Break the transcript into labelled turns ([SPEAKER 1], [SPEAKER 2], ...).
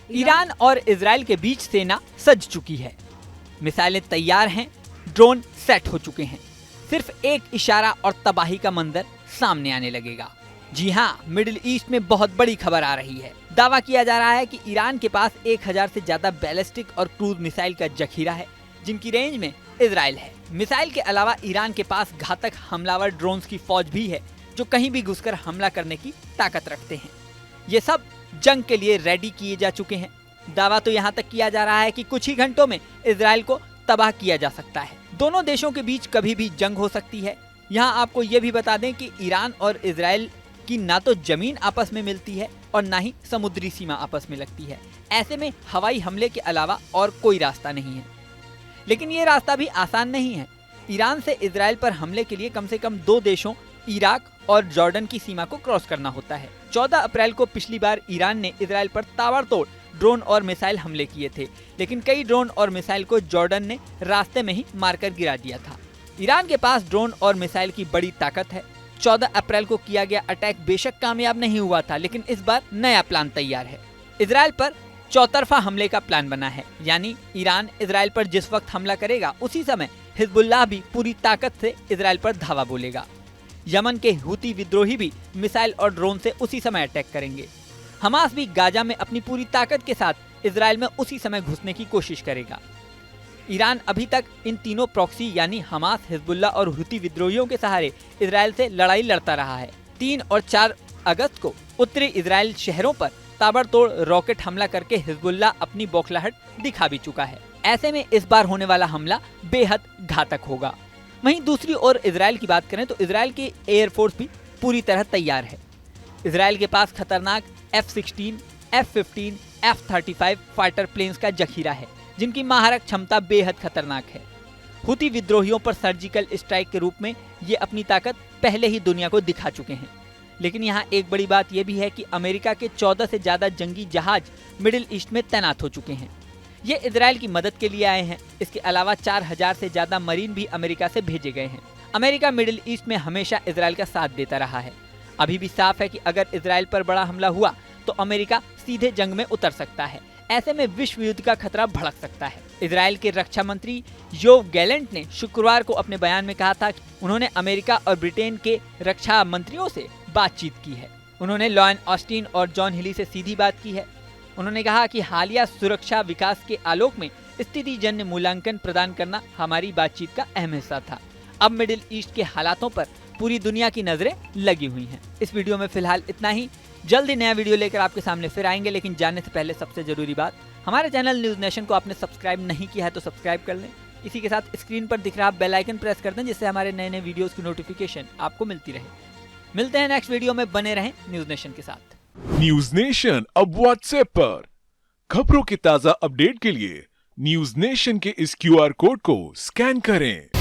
[SPEAKER 1] Iran और Israel के बीच सेना सज चुकी है, मिसाइलें तैयार हैं, ड्रोन सेट हो चुके हैं। सिर्फ एक इशारा और तबाही का मंजर सामने आने लगेगा। जी हाँ, मिडिल ईस्ट में बहुत बड़ी खबर आ रही है। दावा किया जा रहा है कि ईरान के पास 1000 से ज्यादा बैलिस्टिक और क्रूज मिसाइल का जखीरा है, जिनकी रेंज में इजराइल है। मिसाइल के अलावा ईरान के पास घातक हमलावर ड्रोन्स की फौज भी है, जो कहीं भी घुसकर हमला करने की ताकत रखते हैं। ये सब जंग के लिए रेडी किए जा चुके हैं। दावा तो यहाँ तक किया जा रहा है कि कुछ ही घंटों में इजराइल को तबाह किया जा सकता है। दोनों देशों के बीच कभी भी जंग हो सकती है। यहाँ आपको ये भी बता दें कि ईरान और इजराइल की ना तो जमीन आपस में मिलती है और ना ही समुद्री सीमा आपस में लगती है। ऐसे में हवाई हमले के अलावा और कोई रास्ता नहीं है। लेकिन ये रास्ता भी आसान नहीं है। ईरान से इजराइल पर हमले के लिए कम से कम 2 देशों इराक और जॉर्डन की सीमा को क्रॉस करना होता है। 14 अप्रैल को पिछली बार ईरान ने इजराइल पर ताबड़तोड़ ड्रोन और मिसाइल हमले किए थे, लेकिन कई ड्रोन और मिसाइल को जॉर्डन ने रास्ते में ही मारकर गिरा दिया था। ईरान के पास ड्रोन और मिसाइल की बड़ी ताकत है। 14 अप्रैल को किया गया अटैक बेशक कामयाब नहीं हुआ था, लेकिन इस बार नया प्लान तैयार है। इजराइल पर चौतरफा हमले का प्लान बना है, यानी ईरान इजराइल पर जिस वक्त हमला करेगा उसी समय हिजबुल्लाह भी पूरी ताकत से इजराइल पर धावा बोलेगा। यमन के हूती विद्रोही भी मिसाइल और ड्रोन से उसी समय अटैक करेंगे। हमास भी गाजा में अपनी पूरी ताकत के साथ इजराइल में उसी समय घुसने की कोशिश करेगा। ईरान अभी तक इन तीनों प्रॉक्सी यानी हमास, हिजबुल्लाह और हूती विद्रोहियों के सहारे इजराइल से लड़ाई लड़ता रहा है। 3 और 4 अगस्त को उत्तरी इजराइल शहरों पर ताबड़तोड़ रॉकेट हमला करके हिजबुल्लाह अपनी बौखलाहट दिखा भी चुका है। ऐसे में इस बार होने वाला हमला बेहद घातक होगा। वहीं दूसरी ओर इजराइल की बात करें तो इजराइल की एयरफोर्स भी पूरी तरह तैयार है। इजराइल के पास खतरनाक F-16, F-15, F-35 fighter planes का जखीरा है, जिनकी महारक क्षमता बेहद खतरनाक है। हूती विद्रोहियों पर सर्जिकल स्ट्राइक के रूप में ये अपनी ताकत पहले ही दुनिया को दिखा चुके हैं। लेकिन यहाँ एक बड़ी बात यह भी है कि अमेरिका के 14 से ज्यादा जंगी जहाज मिडिल ईस्ट में तैनात हो चुके हैं। ये इजराइल की मदद के लिए आए हैं। इसके अलावा 4000 से ज्यादा मरीन भी अमेरिका से भेजे गए हैं। अमेरिका मिडिल ईस्ट में हमेशा इजराइल का साथ देता रहा है। अभी भी साफ है कि अगर इजराइल पर बड़ा हमला हुआ तो अमेरिका सीधे जंग में उतर सकता है। ऐसे में विश्व युद्ध का खतरा भड़क सकता है। इजराइल के रक्षा मंत्री योव गैलेंट ने शुक्रवार को अपने बयान में कहा था कि उन्होंने अमेरिका और ब्रिटेन के रक्षा मंत्रियों से बातचीत की है। उन्होंने लॉयन ऑस्टिन और जॉन हिली से सीधी बात की है। उन्होंने कहा कि हालिया सुरक्षा विकास के आलोक में स्थिति जन्य मूल्यांकन प्रदान करना हमारी बातचीत का अहम हिस्सा था। अब मिडिल ईस्ट के हालातों पर पूरी दुनिया की नजरें लगी हुई हैं। इस वीडियो में फिलहाल इतना ही। जल्दी नया वीडियो लेकर आपके सामने फिर आएंगे, लेकिन जानने से पहले सबसे जरूरी बात, हमारे चैनल न्यूज नेशन को आपने सब्सक्राइब नहीं किया है तो सब्सक्राइब कर लें। इसी के साथ स्क्रीन पर दिख रहा बेल आइकन प्रेस कर दें, जिससे हमारे नए नए वीडियोस की नोटिफिकेशन आपको मिलती रहे। मिलते हैं नेक्स्ट वीडियो में, बने रहें न्यूज नेशन के साथ।
[SPEAKER 2] न्यूज नेशन अब व्हाट्सएप पर खबरों के ताजा अपडेट के लिए न्यूज नेशन के इस QR कोड को स्कैन करें।